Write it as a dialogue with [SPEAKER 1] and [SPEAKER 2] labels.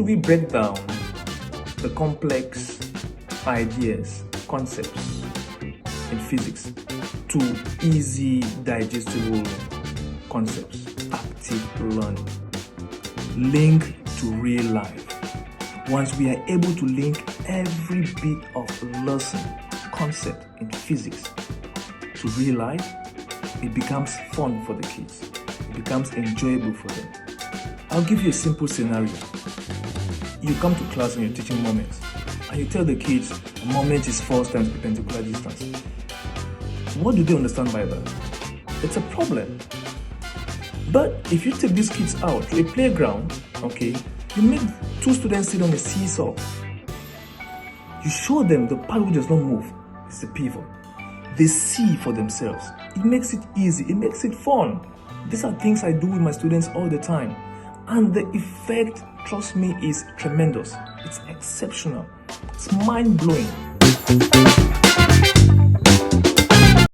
[SPEAKER 1] movie breaks down the complex ideas, concepts in physics to easy, digestible concepts. Active learning. Link to real life. Once we are able to link every bit of lesson, concept in physics to real life, it becomes fun for the kids. It becomes enjoyable for them. I'll give you a simple scenario. You come to class and you're teaching moments, and you tell the kids a moment is force times perpendicular distance. What do they understand by that? It's a problem. But if you take these kids out to a playground, okay, you make two students sit on a seesaw. You show them the part which does not move is the pivot. They see for themselves. It makes it easy. It makes it fun. These are things I do with my students all the time. And the effect, trust me, is tremendous. It's exceptional. It's mind-blowing.